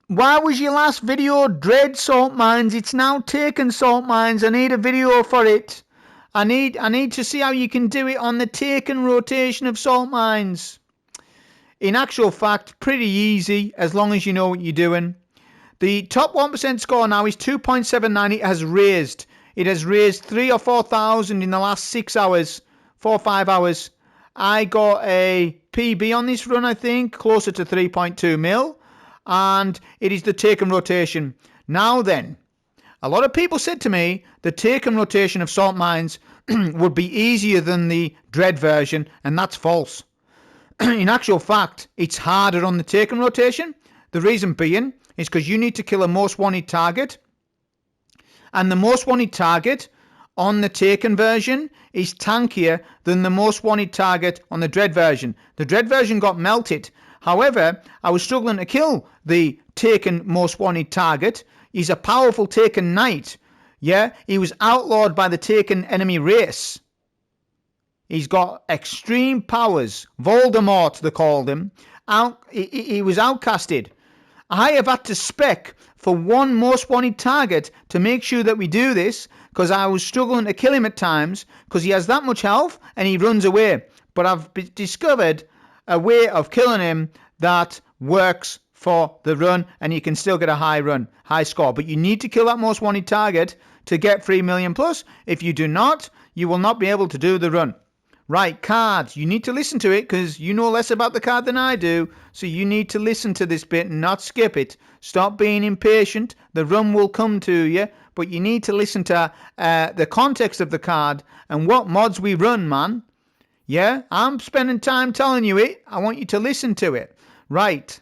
Why was your last video Dread Salt Mines? It's now Taken Salt Mines. I need a video for it. I need to see how you can do it on the Taken rotation of Salt Mines. In actual fact, pretty easy as long as you know what you're doing. The top 1% score now is 2.79. It has raised. It has raised 3,000 or 4,000 in the last 6 hours, 4 or 5 hours. I got a PB on this run, I think, closer to 3.2 mil. And it is the Taken rotation. Now then, a lot of people said to me the Taken rotation of Salt Mines would be easier than the Dread version, and that's false. In actual fact, it's harder on the Taken rotation. The reason being is because you need to kill a most wanted target. And the most wanted target on the Taken version is tankier than the most wanted target on the Dread version. The Dread version got melted. However, I was struggling to kill the Taken most wanted target. He's a powerful Taken knight. Yeah, he was outlawed by the Taken enemy race. He's got extreme powers. Voldemort, they called him. He was outcasted. I have had to spec for one most wanted target to make sure that we do this, because I was struggling to kill him at times because he has that much health and he runs away. But I've discovered a way of killing him that works for the run, and you can still get a high score. But you need to kill that most wanted target to get 3 million plus. If you do not, you will not be able to do the run. Right, cards. You need to listen to it because you know less about the card than I do. So you need to listen to this bit and not skip it. Stop being impatient. The run will come to you. But you need to listen to the context of the card and what mods we run, man. Yeah, I'm spending time telling you it. I want you to listen to it. Right.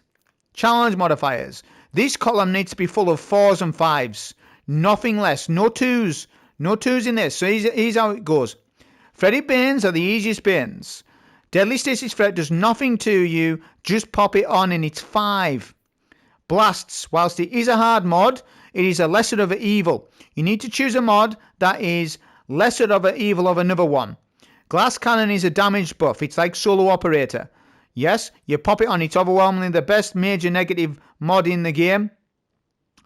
Challenge modifiers. This column needs to be full of 4s and 5s. Nothing less. No 2s. No 2s in this. So here's how it goes. Freddy Banes are the easiest Banes. Deadly Stasis Threat does nothing to you. Just pop it on and it's 5. Blasts. Whilst it is a hard mod, it is a lesser of an evil. You need to choose a mod that is lesser of an evil of another one. Glass Cannon is a damage buff. It's like Solo Operator. Yes, you pop it on. It's overwhelmingly the best major negative mod in the game.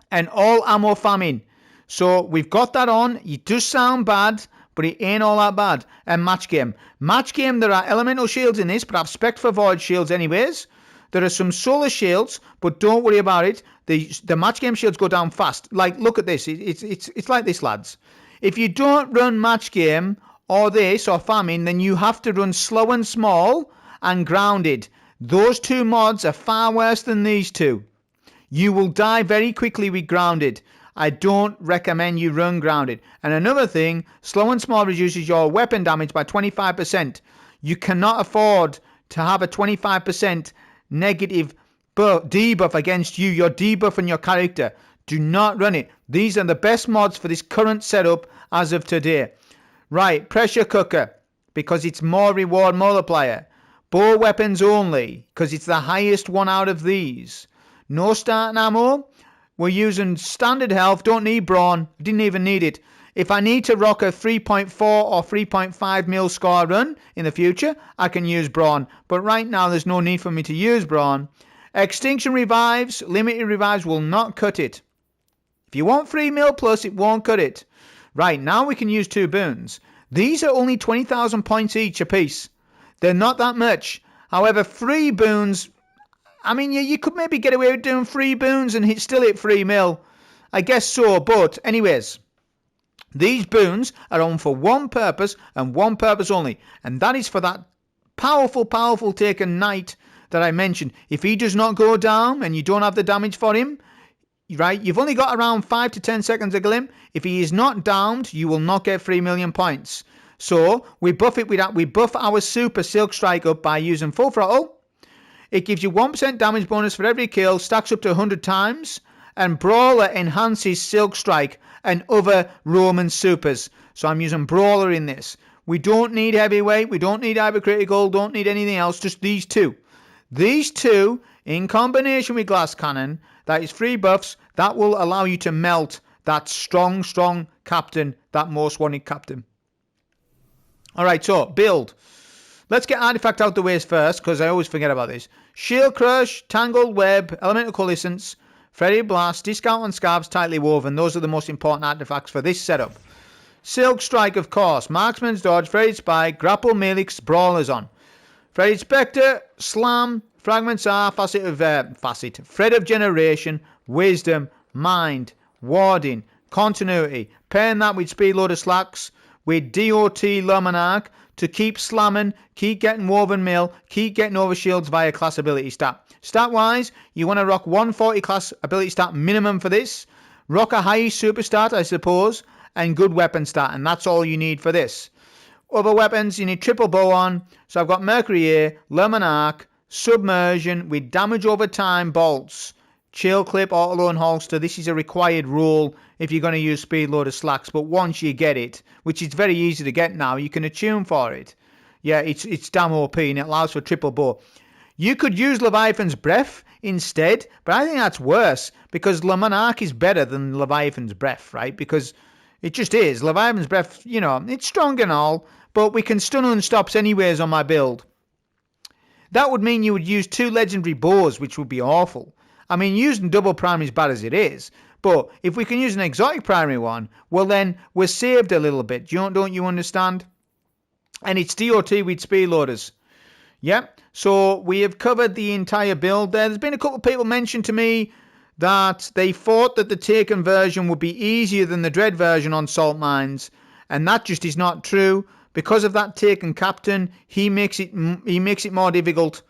And all ammo famine. So we've got that on. It does sound bad, but it ain't all that bad. And match game. Match game, there are elemental shields in this, but I've spec'd for void shields anyways. There are some solar shields, but don't worry about it. The match game shields go down fast. Like, look at this. It's like this, lads. If you don't run match game or this or famine, then you have to run slow and small and grounded. Those two mods are far worse than these two. You will die very quickly with grounded. I don't recommend you run grounded. And another thing, slow and small reduces your weapon damage by 25%. You cannot afford to have a 25% negative debuff against you. Your debuff and your character. Do not run it. These are the best mods for this current setup as of today. Right, pressure cooker, because it's more reward multiplier. Bow weapons only, because it's the highest one out of these. No starting ammo. We're using standard health. Don't need brawn. Didn't even need it. If I need to rock a 3.4 or 3.5 mil score run in the future, I can use brawn. But right now, there's no need for me to use brawn. Extinction revives, limited revives will not cut it. If you want 3 mil plus, it won't cut it. Right, now we can use 2 boons. These are only 20,000 points each a piece. They're not that much. However, 3 boons, I mean, you could maybe get away with doing 3 boons and still hit 3 mil. I guess so, but anyways, these boons are on for one purpose and one purpose only. And that is for that powerful Taken knight that I mentioned. If he does not go down and you don't have the damage for him, right, you've only got around 5 to 10 seconds to kill him. If he is not downed, you will not get 3 million points. So we buff it with that. We buff our super Silk Strike up by using full throttle. It gives you 1% damage bonus for every kill, stacks up to 100 times, and Brawler enhances Silk Strike and other Roman supers. So I'm using Brawler in this. We don't need heavyweight, we don't need hypercritical, don't need anything else, just these two. These two, in combination with Glass Cannon, that is 3 buffs, that will allow you to melt that strong captain, that most wanted captain. Alright, so, build. Let's get Artifact out the way first, because I always forget about this. Shield Crush, Tangled Web, Elemental Coalescence, Fairy Blast, discount on scarves, tightly woven. Those are the most important artifacts for this setup. Silk Strike, of course. Marksman's Dodge, Fairy Spike, Grapple, Melix, Brawlers on. Fairy Spectre, Slam, Fragments are Thread of Generation, Wisdom, Mind, Warding, Continuity. Pairing that with Speed Loader Slacks, with DOT Luminarch to keep slamming, keep getting Woven Mail, keep getting Overshields via class ability stat. Stat-wise, you want to rock 140 class ability stat minimum for this. Rock a high super stat, I suppose, and good weapon stat, and that's all you need for this. Other weapons, you need triple bow on. So I've got Mercury here, Luminarch, Submersion with damage over time bolts, Chill Clip, Auto-Load Holster. This is a required rule if you're going to use Speed Loader Slacks, but once you get it, which is very easy to get now, you can attune for it. Yeah, it's damn OP and it allows for triple bow. You could use Leviathan's Breath instead, but I think that's worse because Luminarch is better than Leviathan's Breath, right? Because it just is. Leviathan's Breath, you know, it's strong and all, but we can stun unstops anyways on my build. That would mean you would use 2 legendary bows, which would be awful. I mean, using double primary is bad as it is, but if we can use an exotic primary one, well then we're saved a little bit. Don't you understand? And it's DOT with speed loaders. Yep. So we have covered the entire build there. There's been a couple of people mentioned to me that they thought that the Taken version would be easier than the Dread version on Salt Mines, and that just is not true. Because of that Taken captain, he makes it more difficult.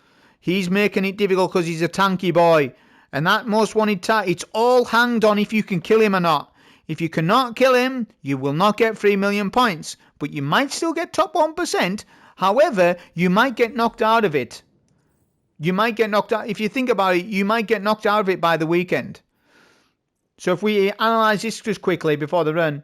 He's making it difficult because he's a tanky boy. And that most wanted it's all hanged on if you can kill him or not. If you cannot kill him, you will not get 3 million points. But you might still get top 1%. However, you might get knocked out of it. You might get knocked out. If you think about it, you might get knocked out of it by the weekend. So if we analyse this just quickly before the run,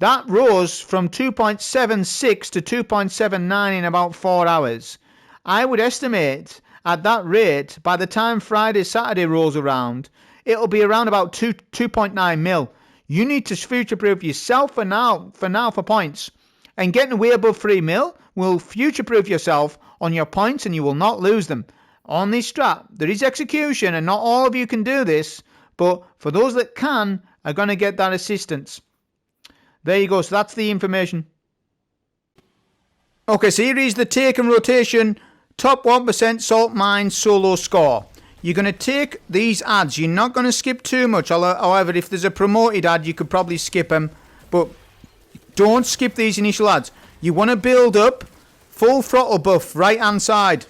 that rose from 2.76 to 2.79 in about 4 hours. I would estimate at that rate, by the time Friday, Saturday rolls around, it'll be around about 2.9 mil. You need to future-proof yourself for now for points. And getting way above 3 mil will future-proof yourself on your points and you will not lose them. On this strat, there is execution and not all of you can do this, but for those that can, are going to get that assistance. There you go, so that's the information. Okay, so here is the Taken rotation, top 1% Salt Mines solo score. You're going to take these ads, you're not going to skip too much, however, if there's a promoted ad, you could probably skip them, but don't skip these initial ads. You want to build up full throttle buff, right hand side.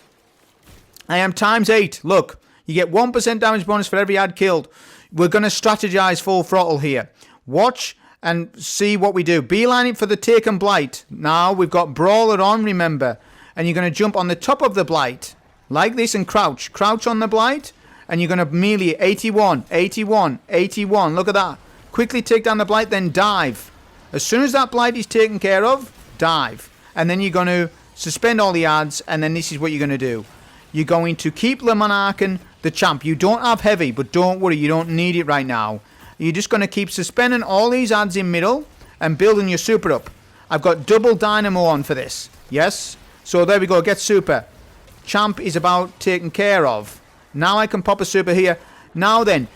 I am times 8, look, you get 1% damage bonus for every ad killed. We're going to strategize full throttle here. Watch and see what we do. Beeline it for the Taken Blight. Now we've got Brawler on, remember. And you're going to jump on the top of the Blight. Like this and crouch. Crouch on the Blight. And you're going to melee 81, 81, 81. Look at that. Quickly take down the Blight, then dive. As soon as that Blight is taken care of, dive. And then you're going to suspend all the ads. And then this is what you're going to do. You're going to keep Luminarch the champ. You don't have heavy, but don't worry. You don't need it right now. You're just going to keep suspending all these ads in middle and building your super up. I've got double dynamo on for this. Yes? So there we go. Get super. Champ is about taken care of. Now I can pop a super here. Now then,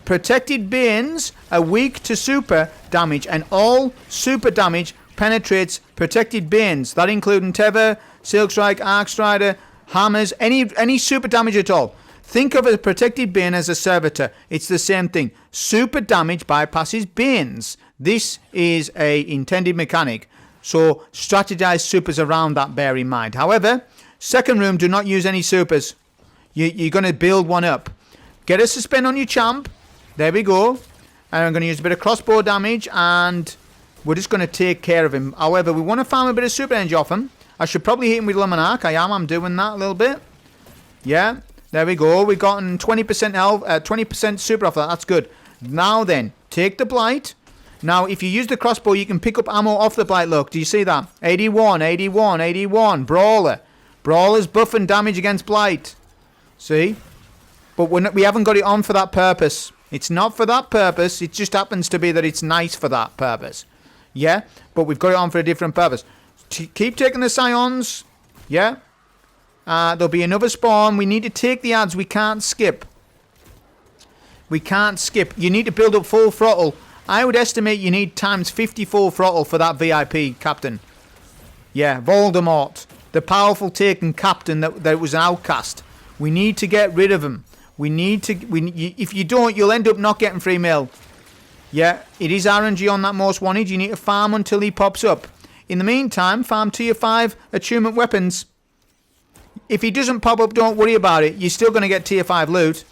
protected Banes are weak to super damage, and all super damage penetrates protected Banes. That including Tether, Silk Strike, Arc Strider, Hammers, any super damage at all. Think of a protected Bane as a servitor. It's the same thing. Super damage bypasses Banes. This is a intended mechanic. So strategize supers around that, bear in mind. However, second room, do not use any supers. You're going to build one up. Get a suspend on your champ. There we go. And I'm going to use a bit of crossbow damage and we're just going to take care of him. However, we want to farm a bit of super energy off him. I should probably hit him with Luminarch. I'm doing that a little bit. Yeah. There we go. We've gotten 20% health, 20% super off that. That's good. Now then, take the Blight. Now, if you use the crossbow, you can pick up ammo off the Blight. Look, do you see that? 81, 81, 81. Brawler. Brawler's buff and damage against Blight. See? But we haven't got it on for that purpose. It's not for that purpose. It just happens to be that it's nice for that purpose. Yeah? But we've got it on for a different purpose. Keep taking the Scions. Yeah? There'll be another spawn. We need to take the ads. We can't skip. We can't skip. You need to build up full throttle. I would estimate you need times 50 full throttle for that VIP captain. Yeah, Voldemort. The powerful taken captain that was an outcast. We need to get rid of him. We need to... if you don't, you'll end up not getting free mail. Yeah, it is RNG on that most wanted. You need to farm until he pops up. In the meantime, farm tier 5 attunement weapons. If he doesn't pop up, don't worry about it. You're still going to get tier 5 loot.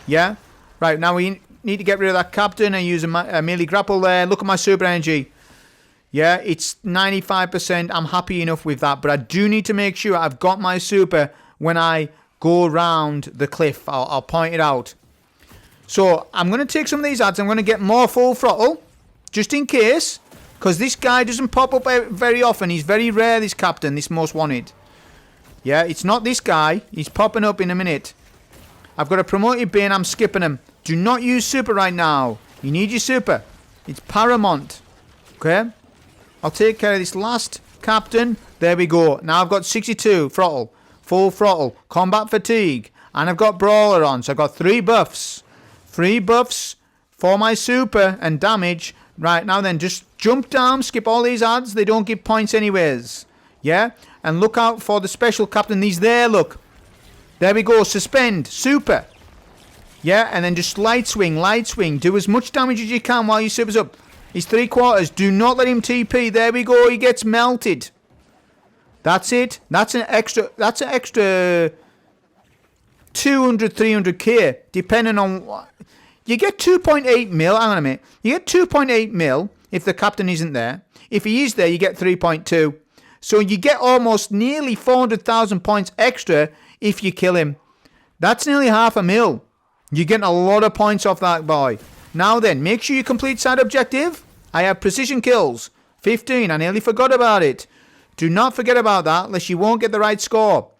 Yeah? Right, now we need to get rid of that captain and use a melee grapple there. Look at my super energy. Yeah, it's 95%. I'm happy enough with that. But I do need to make sure I've got my super when I go around the cliff. I'll point it out. So, I'm going to take some of these ads. I'm going to get more full throttle. Just in case. Because this guy doesn't pop up very often. He's very rare, this captain, this most wanted. Yeah, it's not this guy. He's popping up in a minute. I've got a promoted Bane. I'm skipping him. Do not use super right now. You need your super. It's paramount. Okay? I'll take care of this last captain. There we go. Now I've got 62 throttle. Full throttle. Combat fatigue. And I've got brawler on. So I've got 3 buffs. 3 buffs for my super and damage. Right, now then, just jump down, skip all these ads. They don't give points anyways. Yeah? And look out for the special captain. These there, look. There we go. Suspend. Super. Yeah, and then just light swing, light swing. Do as much damage as you can while your super's up. He's 3/4. Do not let him TP. There we go. He gets melted. That's it. That's an extra 200, 300k, depending on what. You get 2.8 mil. Hang on a minute. You get 2.8 mil if the captain isn't there. If he is there, you get 3.2. So you get almost nearly 400,000 points extra if you kill him. That's nearly 500,000. You're getting a lot of points off that boy. Now then, make sure you complete side objective. I have precision kills. 15. I nearly forgot about it. Do not forget about that, unless you won't get the right score.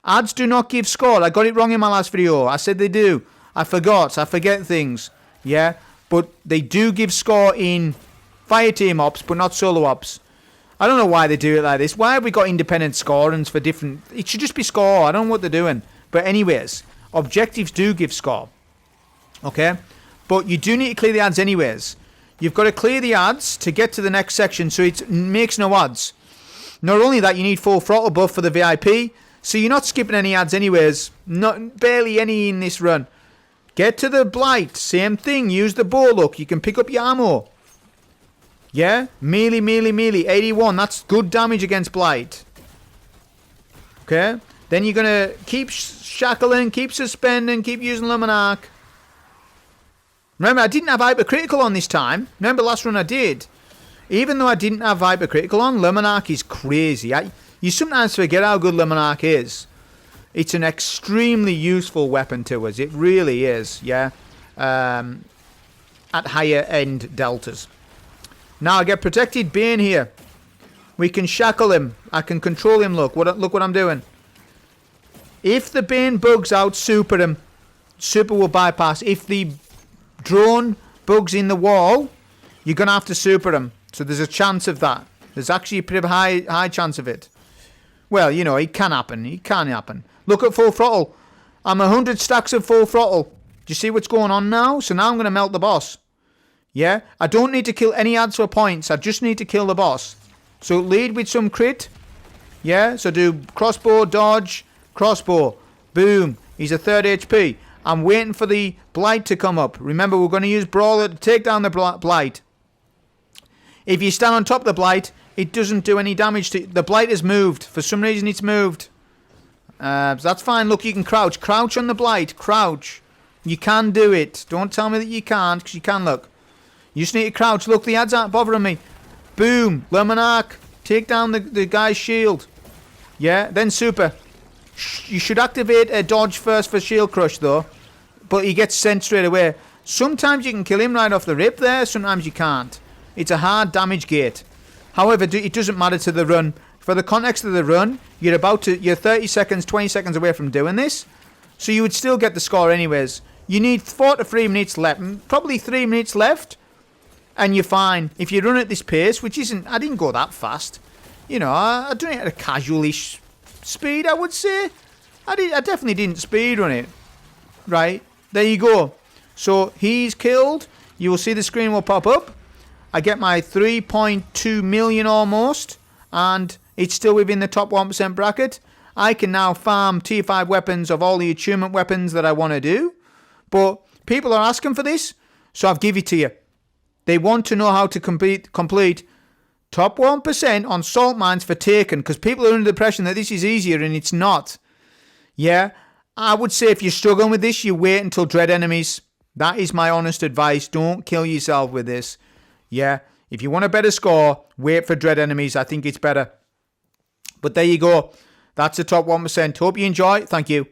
Ads do not give score. I got it wrong in my last video. I said they do. I forgot. I forget things. Yeah? But they do give score in fire team ops, but not solo ops. I don't know why they do it like this. Why have we got independent scorings for different... It should just be score. I don't know what they're doing. But anyways, objectives do give score. Okay? But you do need to clear the ads anyways. You've got to clear the ads to get to the next section, so it makes no ads. Not only that, you need full throttle buff for the VIP, so you're not skipping any ads anyways. Barely any in this run. Get to the blight. Same thing. Use the bow look. You can pick up your ammo. Yeah? Melee, melee, melee. 81. That's good damage against blight. Okay? Then you're going to keep shackling, keep suspending, keep using Luminarch. Remember, I didn't have hypercritical on this time. Remember last run I did. Even though I didn't have hypercritical on, Luminarch is crazy. You sometimes forget how good Luminarch is. It's an extremely useful weapon to us. It really is, yeah. At higher end deltas. Now I get protected Bane here. We can shackle him. I can control him. Look what I'm doing. If the Bane bugs out, super him. Super will bypass. If the drone bugs in the wall, you're going to have to super him. So there's a chance of that. There's actually a pretty high chance of it. Well, you know, it can happen. It can happen. Look at full throttle. I'm 100 stacks of full throttle. Do you see what's going on now? So now I'm going to melt the boss. Yeah? I don't need to kill any ads for points. I just need to kill the boss. So lead with some crit. Yeah? So do crossbow, dodge, crossbow. Boom. He's a 3rd HP. I'm waiting for the blight to come up. Remember, we're going to use brawler to take down the blight. If you stand on top of the blight, it doesn't do any damage to... The blight is moved. For some reason, it's moved. So that's fine. Look, you can crouch. Crouch on the blight. Crouch. You can do it. Don't tell me that you can't, because you can, look. You just need to crouch. Look, the ads aren't bothering me. Boom. Luminarch. Take down the guy's shield. Yeah, then super. You should activate a dodge first for shield crush, though. But he gets sent straight away. Sometimes you can kill him right off the rip there. Sometimes you can't. It's a hard damage gate. However, it doesn't matter to the run. For the context of the run, you're 30 seconds, 20 seconds away from doing this. So you would still get the score anyways. You need 4 to 3 minutes left. Probably 3 minutes left. And you're fine. If you run at this pace, which isn't... I didn't go that fast. You know, I done it at a casual-ish speed, I would say. I definitely didn't speed run it. Right? there you go. So he's killed. You will see the screen will pop up. I get my 3.2 million almost, and it's still within the top 1% bracket. I can now farm tier 5 weapons of all the achievement weapons that I want to do. But people are asking for this, so I've give it to you. They want to know how to complete top 1% on salt mines for Taken, because people are under the impression that this is easier, and it's not. Yeah, I would say if you're struggling with this, you wait until dread enemies. That is my honest advice. Don't kill yourself with this. Yeah, if you want a better score, wait for dread enemies. I think it's better. But there you go. That's the top 1%. Hope you enjoy. Thank you.